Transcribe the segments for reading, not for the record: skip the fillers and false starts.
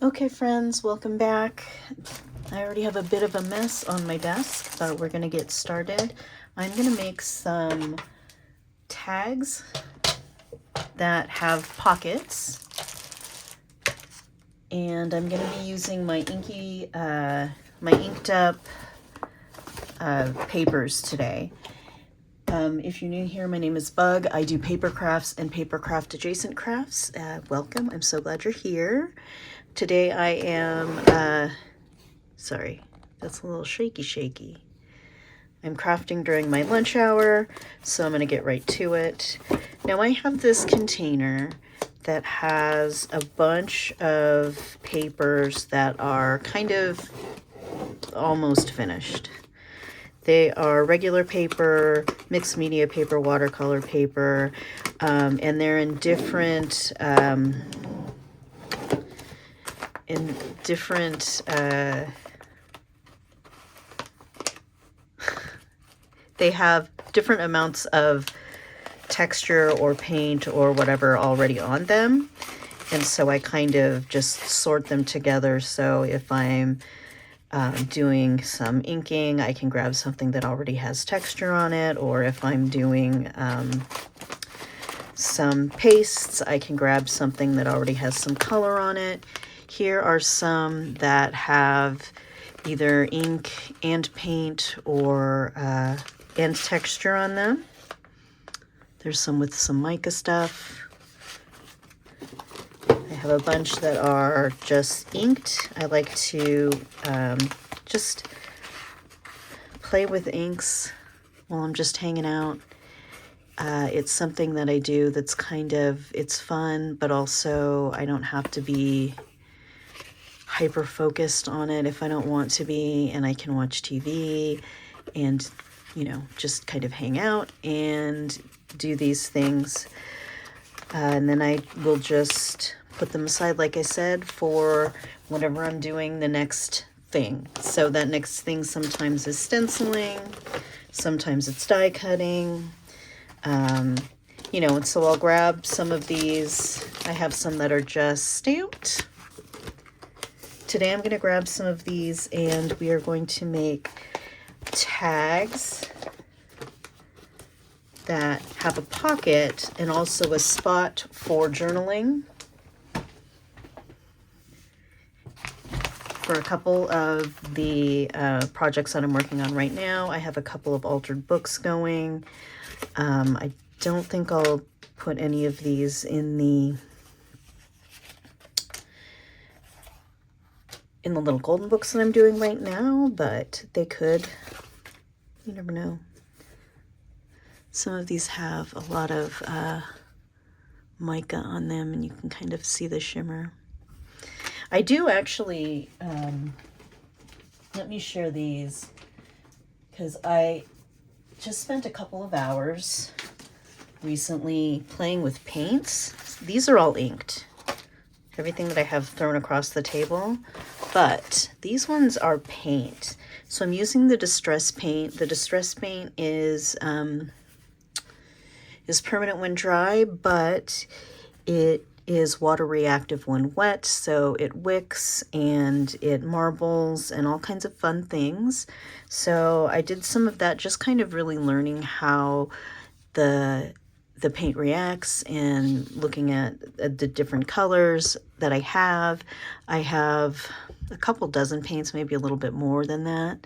Okay, friends, welcome back. I already have a bit of a mess on my desk, but we're gonna get started. I'm gonna make some tags that have pockets, and I'm gonna be using my my inked up papers today. If you're new here, my name is Bug. I do paper crafts and paper craft adjacent crafts. Welcome, I'm so glad you're here. Today I am, sorry, that's a little shaky. I'm crafting during my lunch hour, so I'm gonna get right to it. Now I have this container that has a bunch of papers that are kind of almost finished. They are regular paper, mixed media paper, watercolor paper, and they're in different they have different amounts of texture or paint or whatever already on them. And so I kind of just sort them together. So if I'm doing some inking, I can grab something that already has texture on it. Or if I'm doing some pastes, I can grab something that already has some color on it. Here are some that have either ink and paint or and texture on them. There's some with some mica stuff. I have a bunch that are just inked. I like to just play with inks while I'm just hanging out. It's something that I do that's it's fun, but also I don't have to be hyper focused on it if I don't want to be, and I can watch TV and, just kind of hang out and do these things. And then I will just put them aside, like I said, for whenever I'm doing the next thing. So that next thing sometimes is stenciling, sometimes it's die cutting, and so I'll grab some of these. I have some that are just stamped. Today I'm going to grab some of these and we are going to make tags that have a pocket and also a spot for journaling. For a couple of the projects that I'm working on right now, I have a couple of altered books going. I don't think I'll put any of these in the little golden books that I'm doing right now, but they could. You never know. Some of these have a lot of mica on them, and you can kind of see the shimmer. I do actually, let me share these, because I just spent a couple of hours recently playing with paints. These are all inked. Everything that I have thrown across the table, but these ones are paint. So I'm using the distress paint. The distress paint is permanent when dry, but it is water reactive when wet, so it wicks and it marbles and all kinds of fun things. So I did some of that, just kind of really learning how the paint reacts and looking at the different colors that I have. I have a couple dozen paints, maybe a little bit more than that.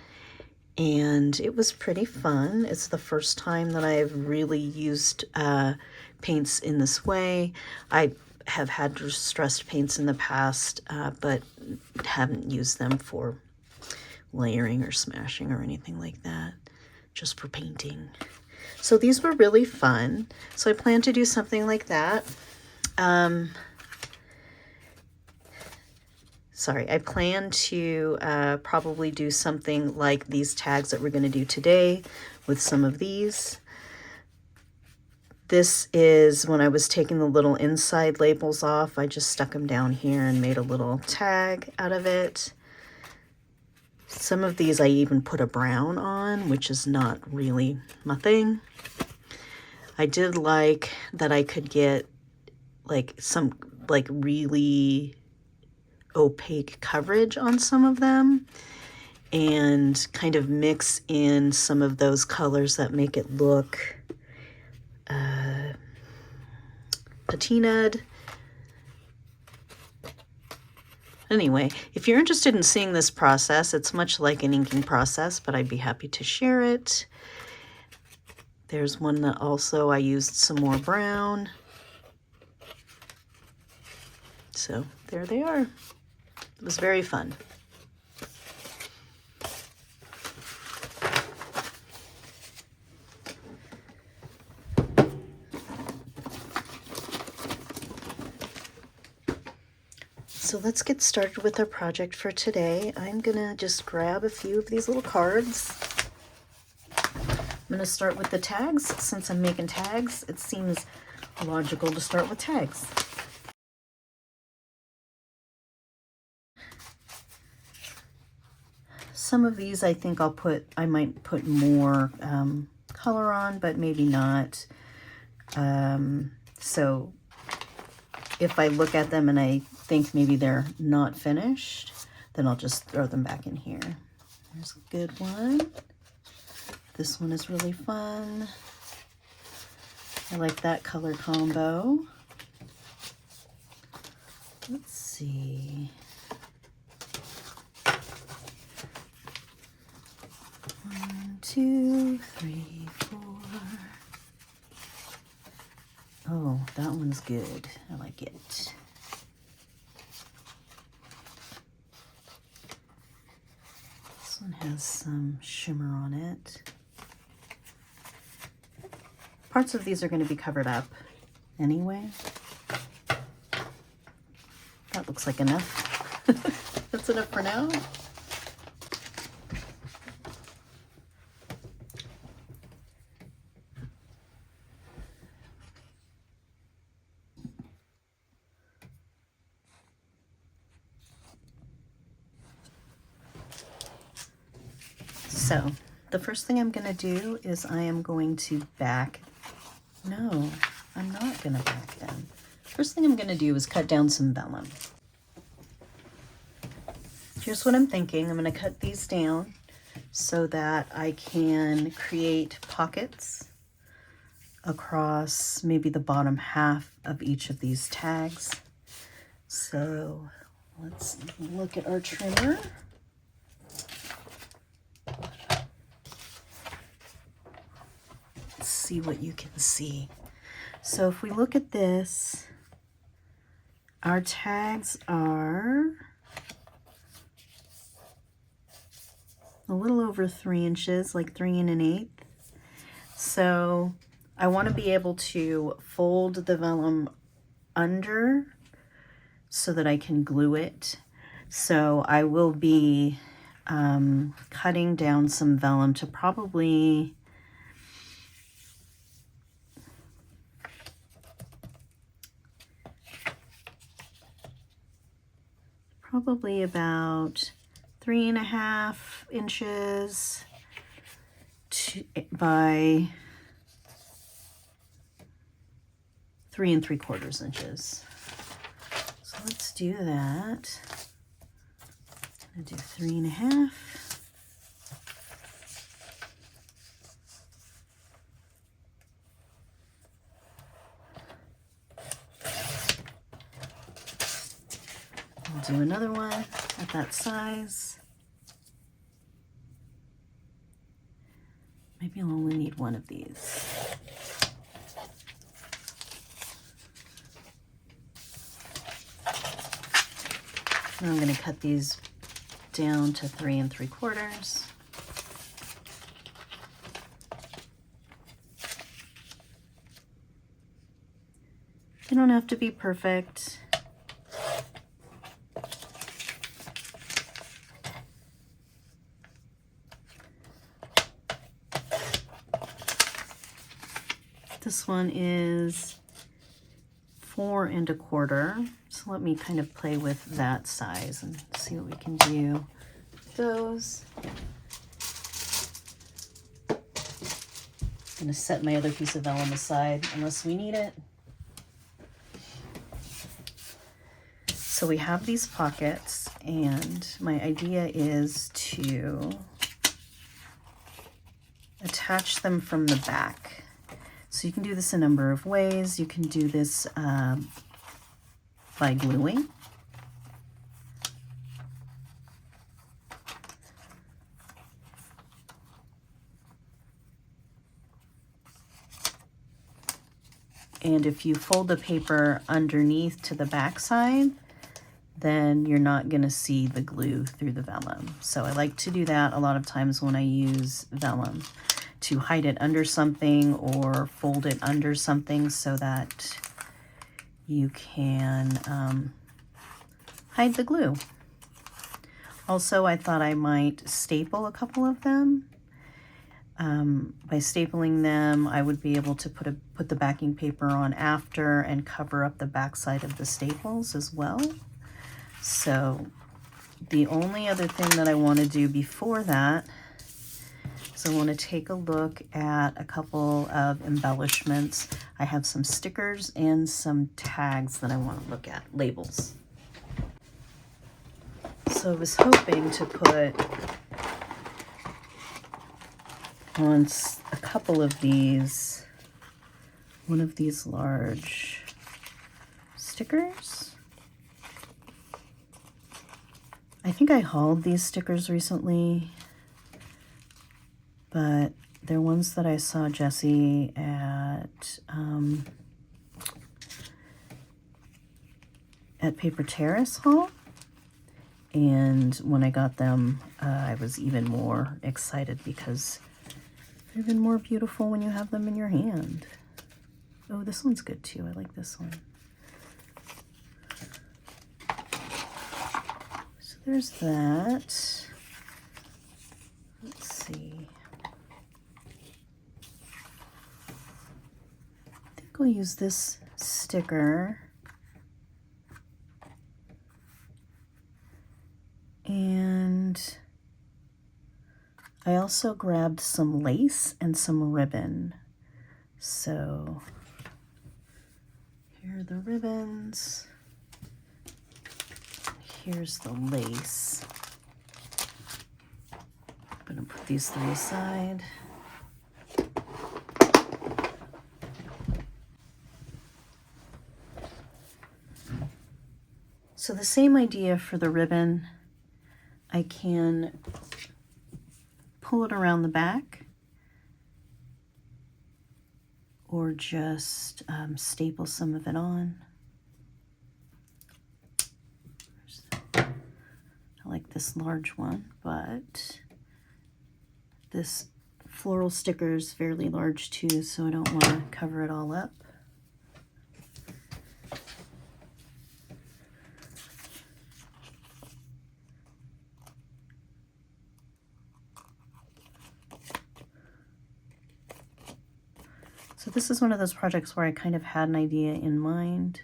And it was pretty fun. It's the first time that I've really used paints in this way. I have had distressed paints in the past, but haven't used them for layering or smashing or anything like that, just for painting. So these were really fun. So I plan to do something like that. I plan to probably do something like these tags that we're going to do today with some of these. This is when I was taking the little inside labels off. I just stuck them down here and made a little tag out of it. Some of these I even put a brown on, which is not really my thing. I did like that I could get some really opaque coverage on some of them and kind of mix in some of those colors that make it look patinaed. Anyway, if you're interested in seeing this process, it's much like an inking process, but I'd be happy to share it. There's one that also I used some more brown. So there they are. It was very fun. So let's get started with our project for today. I'm gonna just grab a few of these little cards. I'm gonna start with the tags. Since I'm making tags, it seems logical to start with tags. Some of these I think I might put more color on, but maybe not. So if I look at them and I think maybe they're not finished, then I'll just throw them back in here. There's a good one. This one is really fun. I like that color combo. Let's see. 1, 2, 3, 4. Oh, that one's good. I like it. This one has some shimmer on it. Parts of these are going to be covered up anyway. That looks like enough. That's enough for now. So the first thing I'm going to do is I am going to no, I'm not going to back them. First thing I'm going to do is cut down some vellum. Here's what I'm thinking. I'm going to cut these down so that I can create pockets across maybe the bottom half of each of these tags. So let's look at our trimmer. See what you can see. So if we look at this, our tags are a little over 3 inches, like 3 1/8. So I want to be able to fold the vellum under so that I can glue it. So I will be cutting down some vellum to probably about 3 1/2 inches by 3 3/4 inches. So let's do that. I'm gonna do 3 1/2. I'll do another one at that size. Maybe I'll only need one of these. Now I'm going to cut these down to 3 3/4. They don't have to be perfect. This one is 4 1/4. So let me kind of play with that size and see what we can do with those. I'm going to set my other piece of vellum aside unless we need it. So we have these pockets, and my idea is to attach them from the back. So you can do this a number of ways. You can do this by gluing. And if you fold the paper underneath to the back side, then you're not going to see the glue through the vellum. So I like to do that a lot of times when I use vellum, to hide it under something or fold it under something so that you can hide the glue. Also, I thought I might staple a couple of them. By stapling them, I would be able to put the backing paper on after and cover up the backside of the staples as well. So the only other thing that I want to do before that is I want to take a look at a couple of embellishments. I have some stickers and some tags that I want to look at, labels. So I was hoping to put on a couple of these, one of these large stickers. I think I hauled these stickers recently, but they're ones that I saw Jessie at Paper Terrace haul. And when I got them, I was even more excited because they're even more beautiful when you have them in your hand. Oh, this one's good too. I like this one. So there's that. Let's see. I think I'll use this sticker. And I also grabbed some lace and some ribbon. So here are the ribbons. Here's the lace. I'm gonna put these three aside. So the same idea for the ribbon. I can pull it around the back or just staple some of it on. I like this large one, but this floral sticker is fairly large too, so I don't want to cover it all up. So this is one of those projects where I kind of had an idea in mind,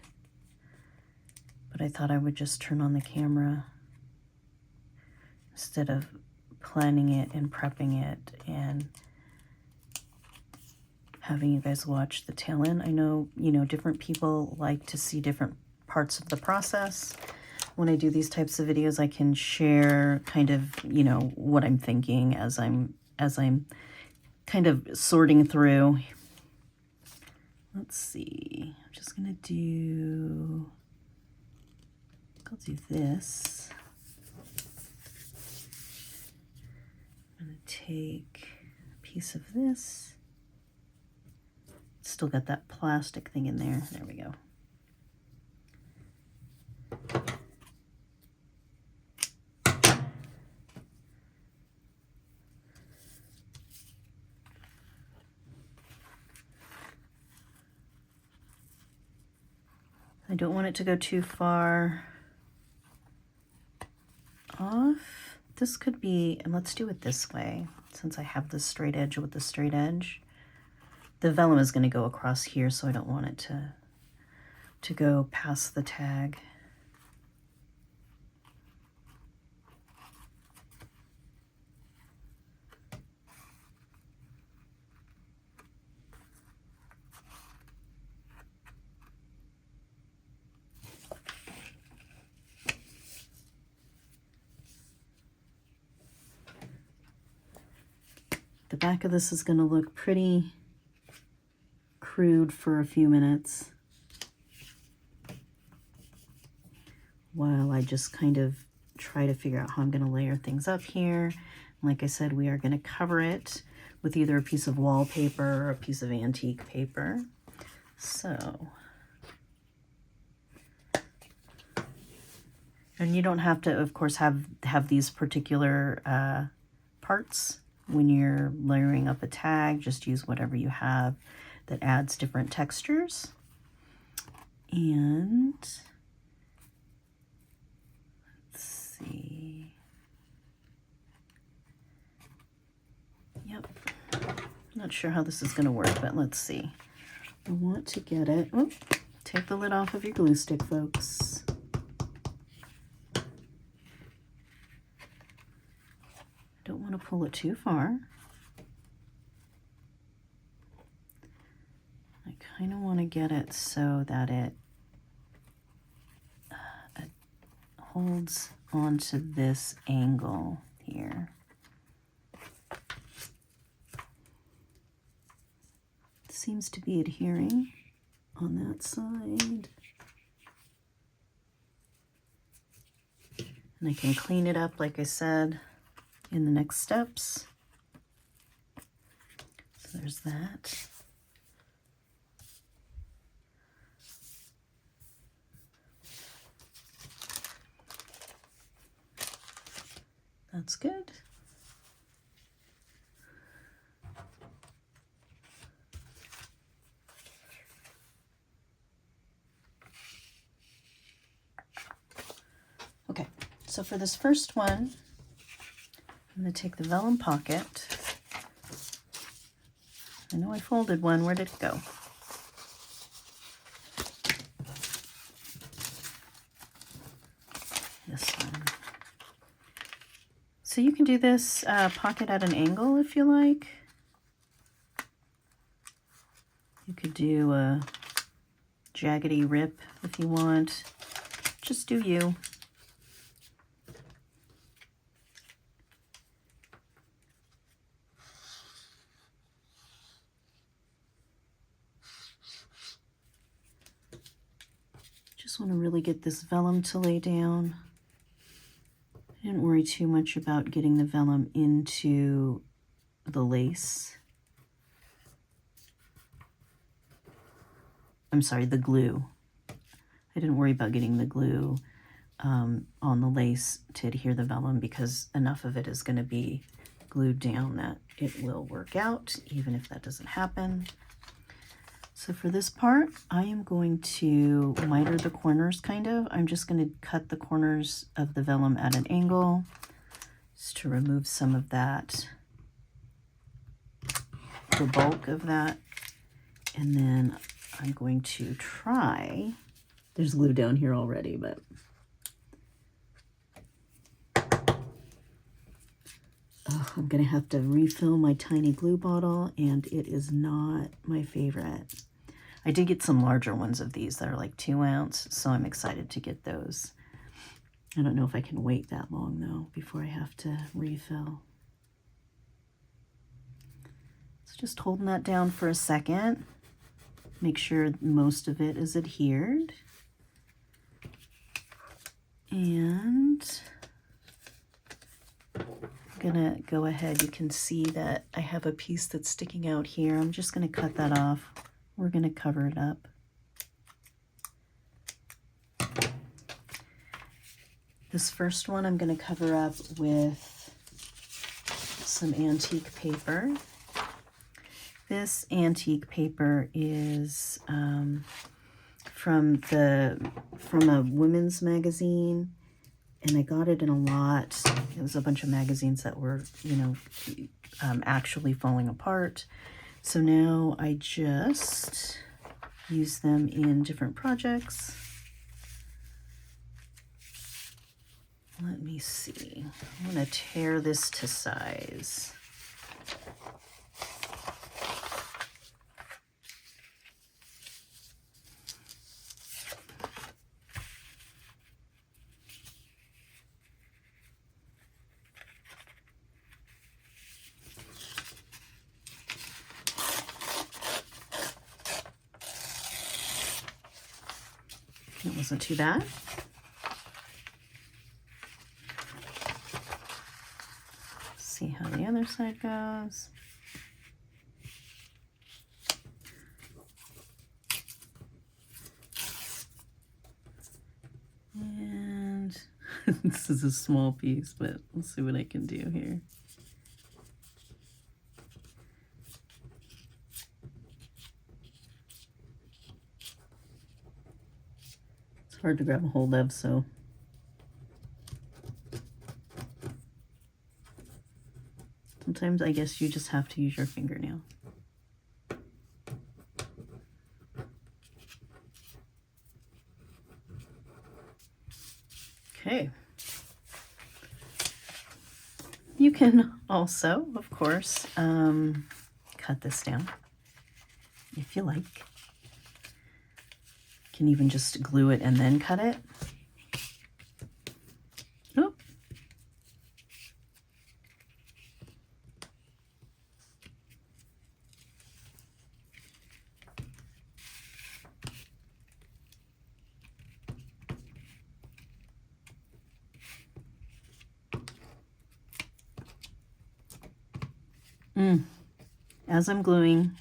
but I thought I would just turn on the camera instead of planning it and prepping it and having you guys watch the tail end. I know, different people like to see different parts of the process. When I do these types of videos, I can share kind of, what I'm thinking as I'm kind of sorting through. Let's see, I'm just gonna I'll do this. I'm gonna take a piece of this. Still got that plastic thing in there. There we go. I don't want it to go too far off. This could be, and let's do it this way, since I have this straight edge with the straight edge. The vellum is going to go across here, so I don't want it to go past the tag. back of this is going to look pretty crude for a few minutes while I just kind of try to figure out how I'm going to layer things up here. Like I said, we are going to cover it with either a piece of wallpaper or a piece of antique paper. So, and you don't have to, of course, have these particular parts when you're layering up a tag. Just use whatever you have that adds different textures. And let's see. Yep. Not sure how this is going to work, but let's see. I want to get it. Oh, take the lid off of your glue stick, folks. Don't want to pull it too far. I kind of want to get it so that it holds onto this angle here. It seems to be adhering on that side. And I can clean it up, like I said, in the next steps. So there's that. That's good. Okay, so for this first one, I'm going to take the vellum pocket. I know I folded one. Where did it go? This one. So you can do this pocket at an angle if you like. You could do a jaggedy rip if you want. Just do you. Just want to really get this vellum to lay down. I didn't worry too much about getting the vellum into the lace. I'm sorry, the glue. I didn't worry about getting the glue on the lace to adhere the vellum because enough of it is going to be glued down that it will work out, even if that doesn't happen. So for this part, I am going to miter the corners kind of. I'm just going to cut the corners of the vellum at an angle just to remove some of that, the bulk of that. And then I'm going to try, there's glue down here already, but I'm going to have to refill my tiny glue bottle, and it is not my favorite. I did get some larger ones of these that are like 2 ounce, so I'm excited to get those. I don't know if I can wait that long, though, before I have to refill. So just holding that down for a second. Make sure most of it is adhered. And I'm gonna go ahead. You can see that I have a piece that's sticking out here. I'm just gonna cut that off. We're gonna cover it up. This first one I'm gonna cover up with some antique paper. This antique paper is from a women's magazine, and I got it in a lot. It was a bunch of magazines that were, actually falling apart. So now I just use them in different projects. Let me see. I'm going to tear this to size. wasn't too bad. See how the other side goes. And this is a small piece, but we'll see what I can do here. It's hard to grab a hold of, so sometimes I guess you just have to use your fingernail. Okay. You can also, of course, cut this down if you like. You can even just glue it and then cut it. Oh. As I'm gluing,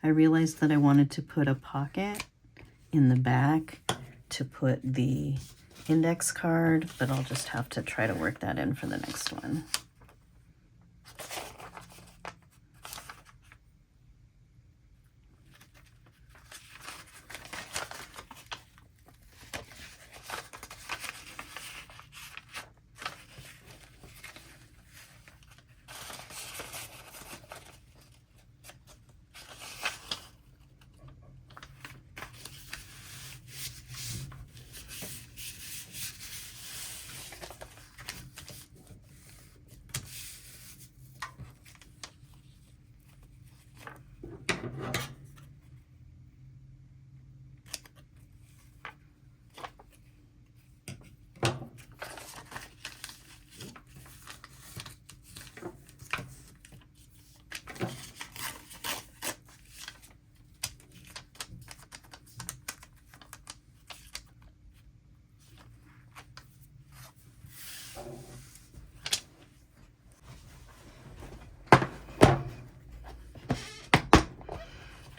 I realized that I wanted to put a pocket in the back to put the index card, but I'll just have to try to work that in for the next one.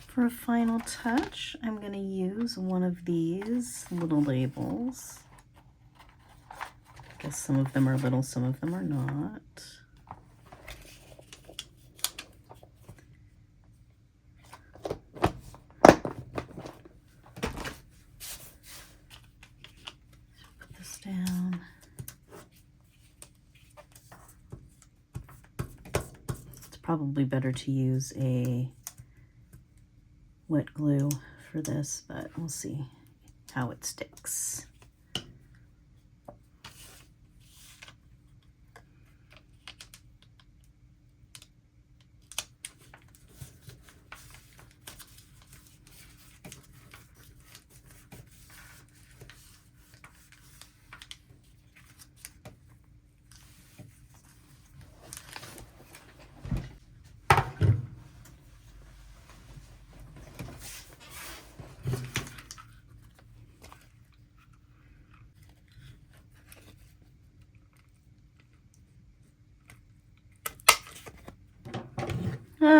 For a final touch, I'm going to use one of these little labels. I guess some of them are little, some of them are not. Put this down. It's probably better to use a wet glue for this, but we'll see how it sticks.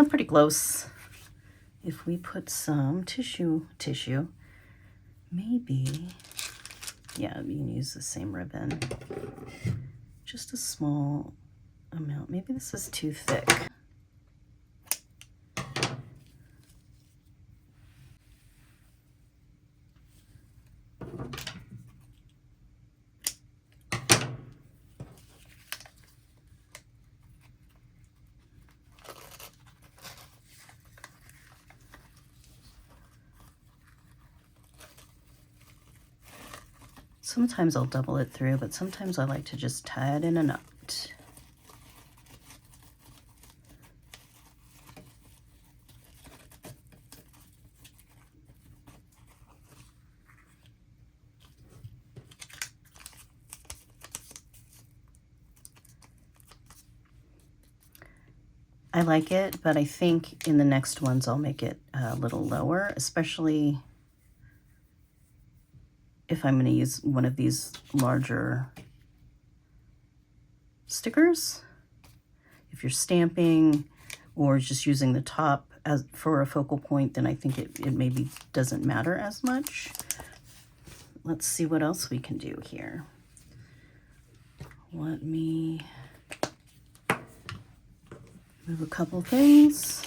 Pretty close. If we put some tissue, maybe, yeah, you can use the same ribbon. Just a small amount. Maybe this is too thick. Sometimes I'll double it through, but sometimes I like to just tie it in a knot. I like it, but I think in the next ones I'll make it a little lower, especially if I'm going to use one of these larger stickers. If you're stamping or just using the top as for a focal point, then I think it maybe doesn't matter as much. Let's see what else we can do here. Let me move a couple things.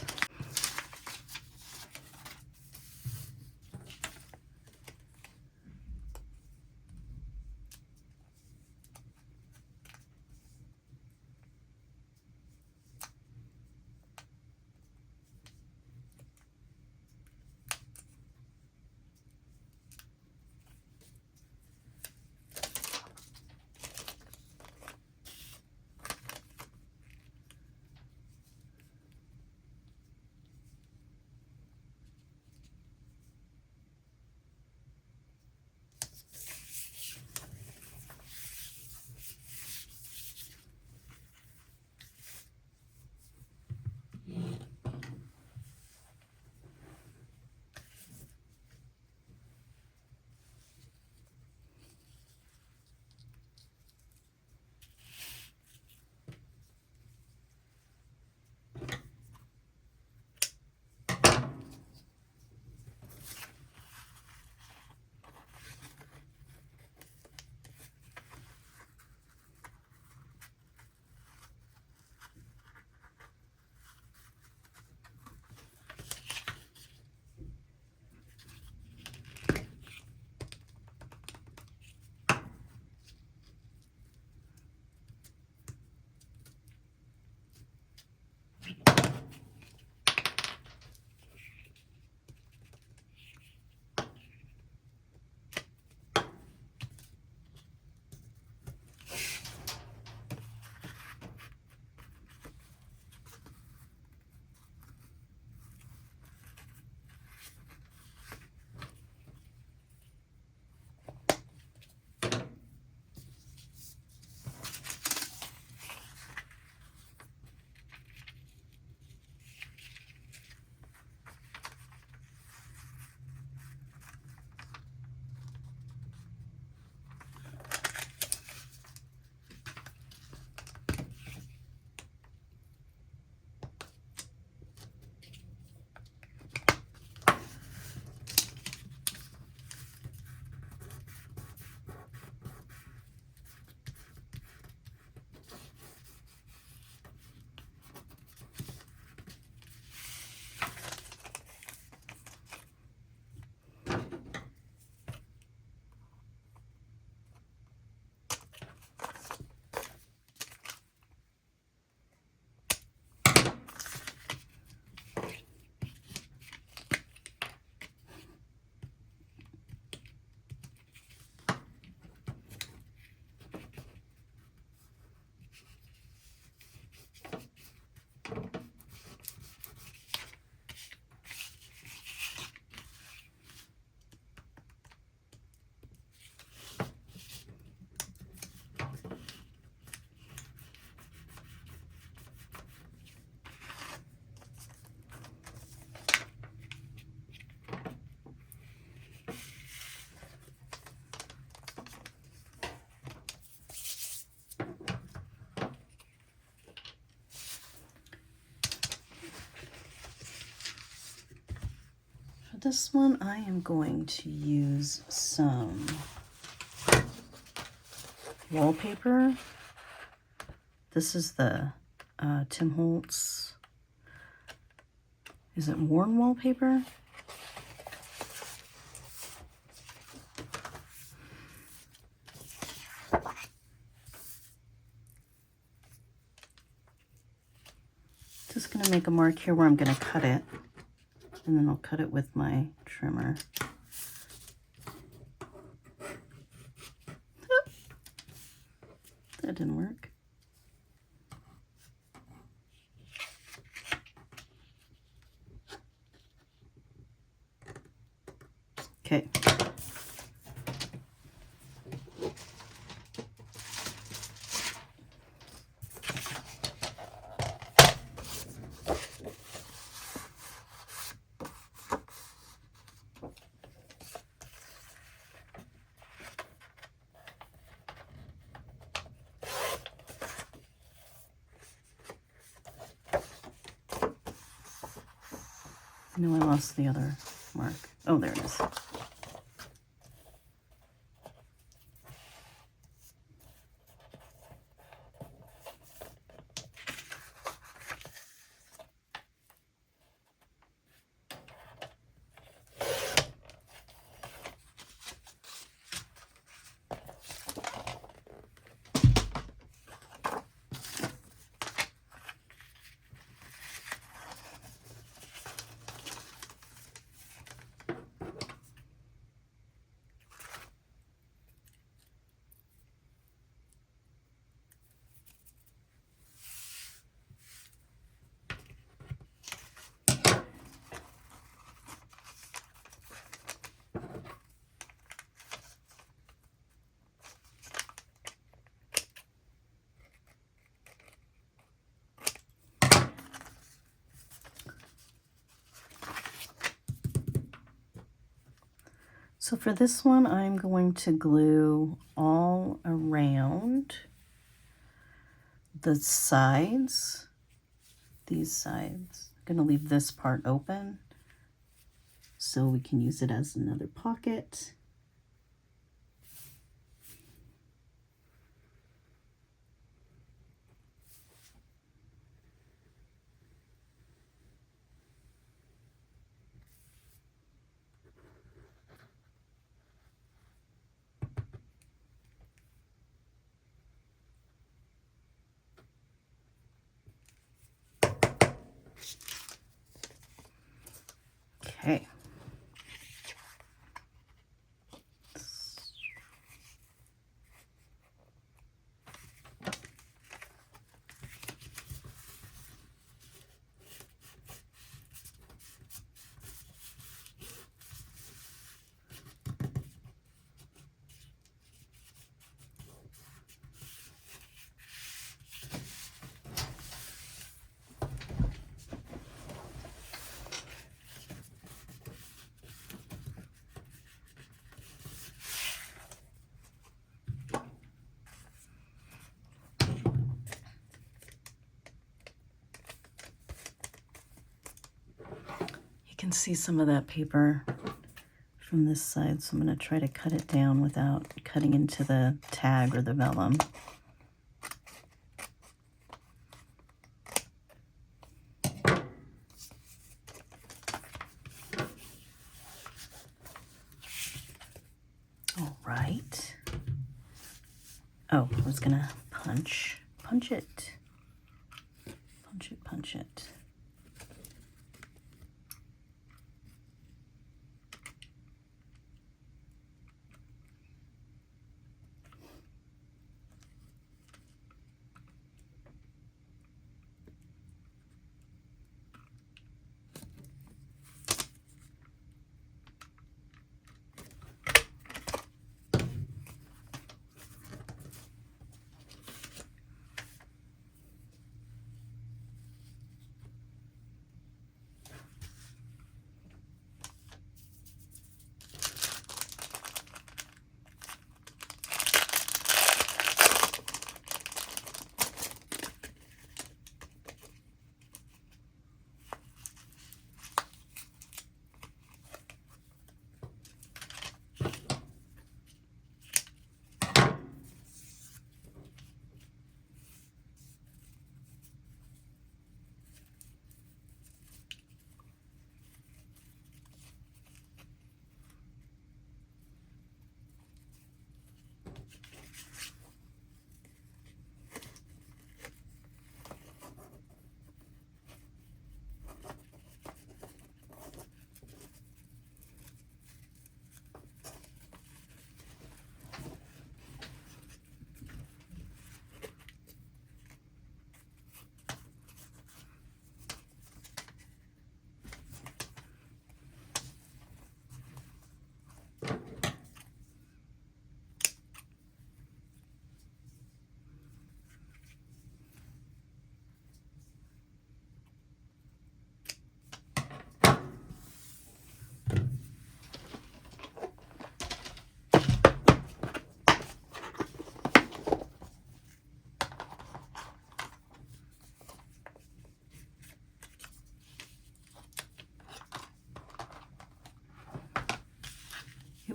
This one I am going to use some wallpaper. This is the Tim Holtz, is it worn wallpaper? Just going to make a mark here where I'm going to cut it, and then I'll cut it with my trimmer. That didn't work. Okay. No, I lost the other mark. Oh, there it is. So for this one, I'm going to glue all around the sides, these sides. I'm going to leave this part open so we can use it as another pocket. Okay. You can see some of that paper from this side, so I'm going to try to cut it down without cutting into the tag or the vellum. All right. Oh, I was going to punch it. Punch it.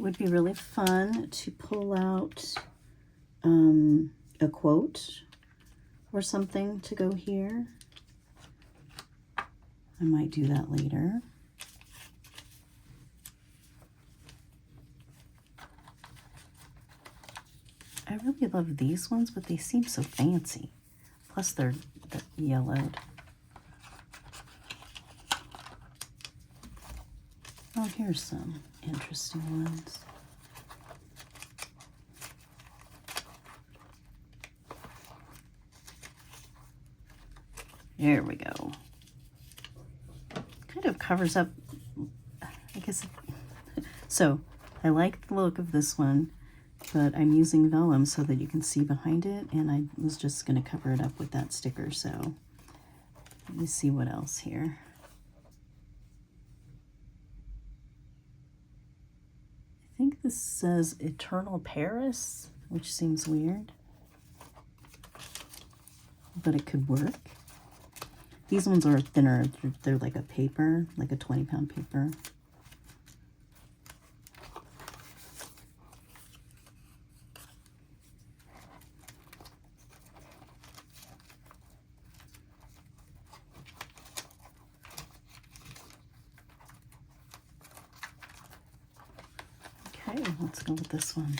would be really fun to pull out a quote or something to go here. I might do that later. I really love these ones, but they seem so fancy. Plus they're yellowed. Oh, here's some interesting ones. There we go. Kind of covers up, I guess. So I like the look of this one, but I'm using vellum so that you can see behind it, and I was just going to cover it up with that sticker. So let me see what else here. I think this says Eternal Paris, which seems weird, but it could work. These ones are thinner. They're like a paper, like a 20-pound paper. Okay, let's go with this one.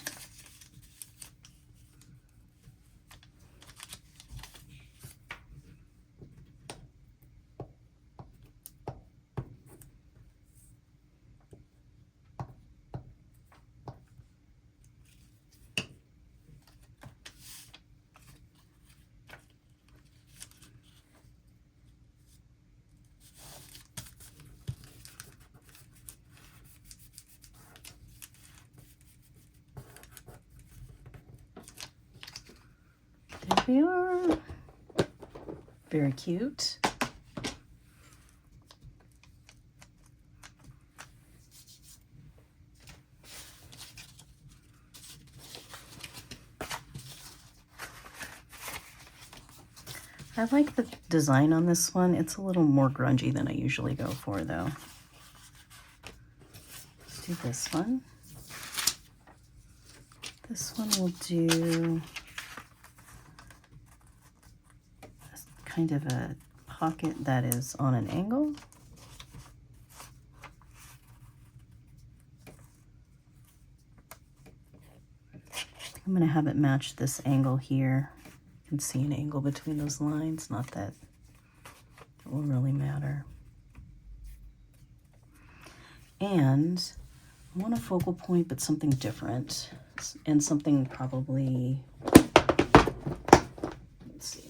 There we are. Very cute. I like the design on this one. It's a little more grungy than I usually go for, though. Let's do this one. This one will do kind of a pocket that is on an angle. I'm going to have it match this angle here. You can see an angle between those lines, not that it will really matter. And I want a focal point, but something different, and something probably, let's see.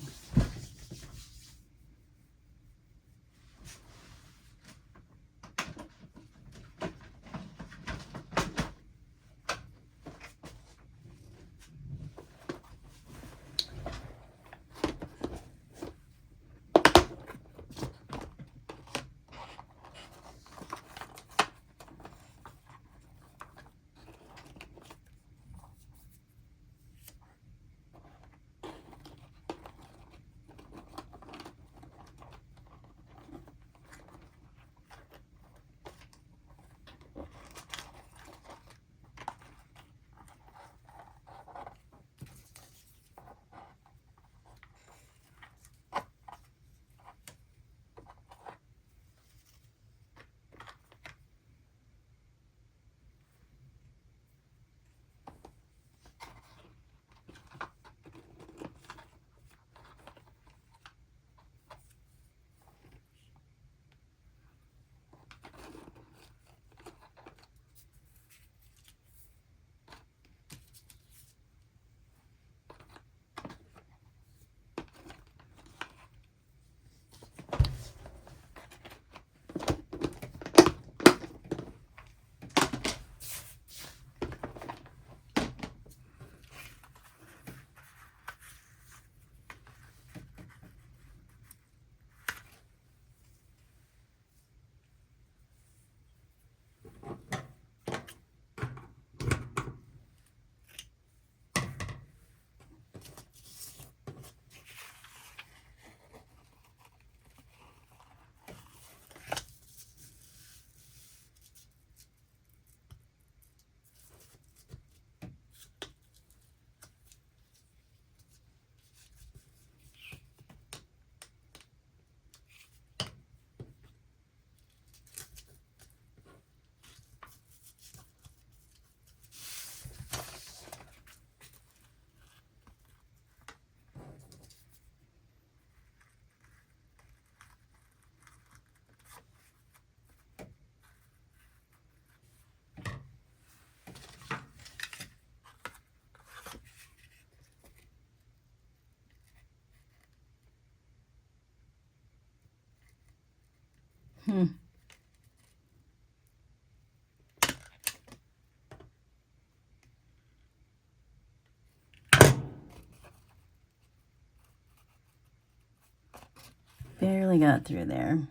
Barely got through there.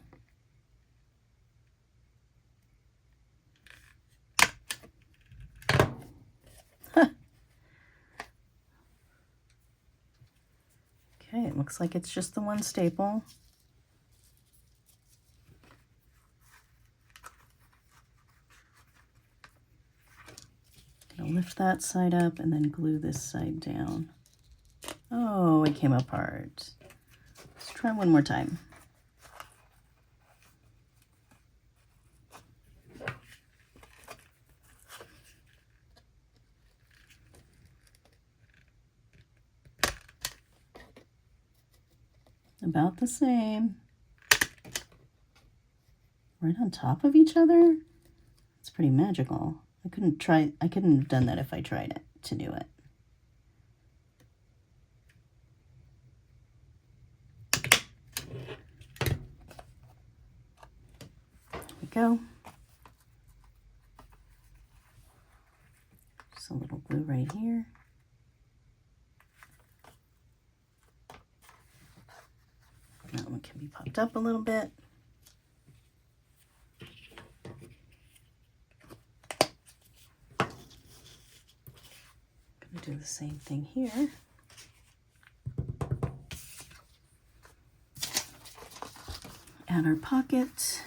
Okay, it looks like it's just the one staple. Gonna lift that side up and then glue this side down. Oh, it came apart. Let's try one more time. About the same. Right on top of each other? It's pretty magical. I couldn't have done that if I tried it to do it. There we go. Just a little glue right here. That one can be popped up a little bit. Gonna do the same thing here. Add our pocket.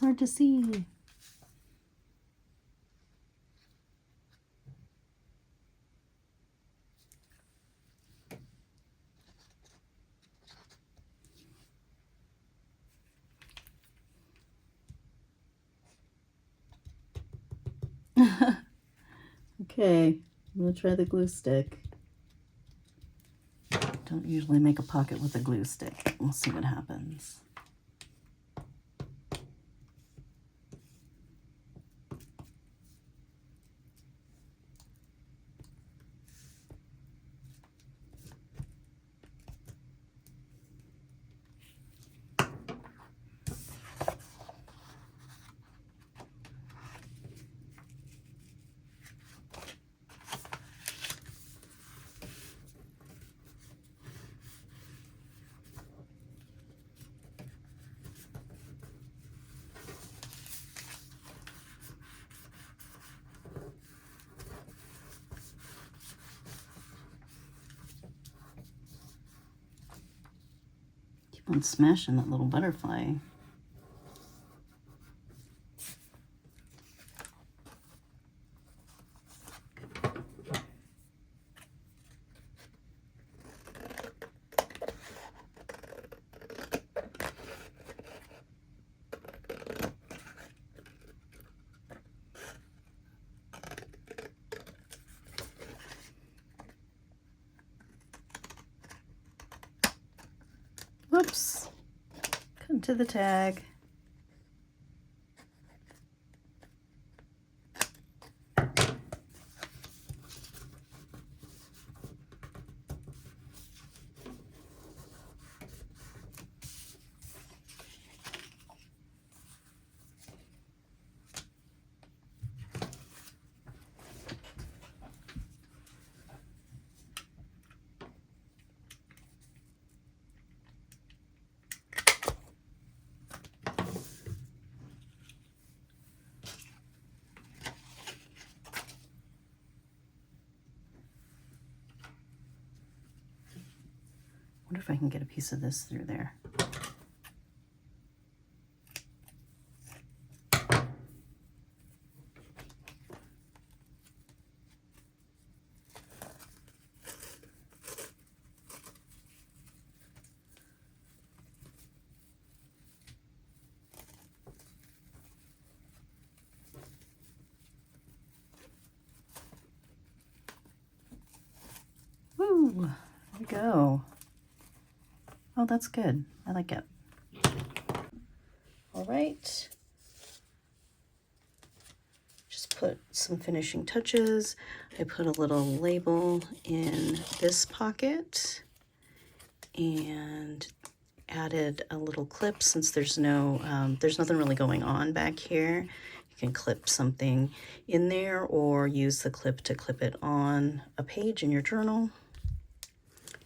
It's hard to see. Okay, I'm gonna try the glue stick. Don't usually make a pocket with a glue stick. We'll see what happens. Keep on smashing that little butterfly. Whoops, come to the tag. I wonder if I can get a piece of this through there. Woo, there we go. Oh, that's good. I like it. All right. Just put some finishing touches. I put a little label in this pocket and added a little clip since there's nothing really going on back here. You can clip something in there or use the clip to clip it on a page in your journal.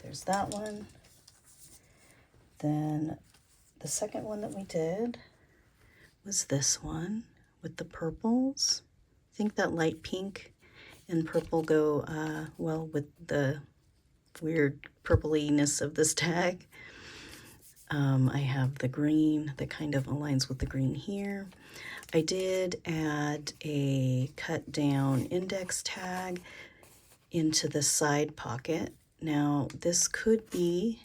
There's that one. Then the second one that we did was this one with the purples. I think that light pink and purple go well with the weird purpliness of this tag. I have the green that kind of aligns with the green here. I did add a cut down index tag into the side pocket. Now this could be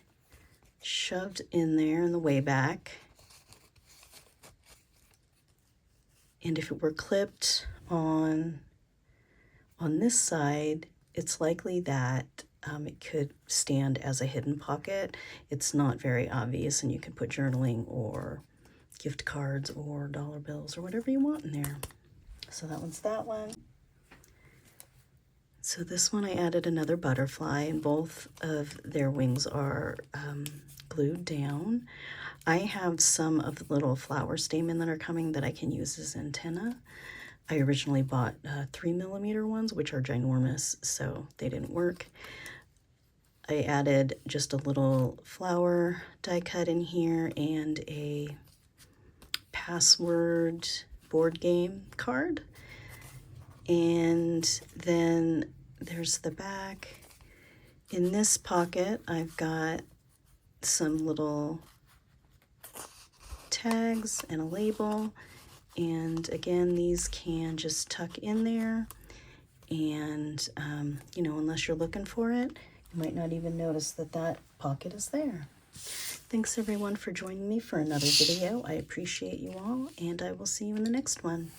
shoved in there in the way back. And if it were clipped on this side, it's likely that it could stand as a hidden pocket. It's not very obvious, and you can put journaling or gift cards or dollar bills or whatever you want in there. So that one's that one. So this one I added another butterfly, and both of their wings are glued down. I have some of the little flower stamen that are coming that I can use as antenna. I originally bought 3mm ones, which are ginormous, so they didn't work. I added just a little flower die cut in here and a password board game card. And then there's the back. In this pocket, I've got some little tags and a label. And again, these can just tuck in there. And, you know, unless you're looking for it, you might not even notice that that pocket is there. Thanks everyone for joining me for another video. I appreciate you all, and I will see you in the next one.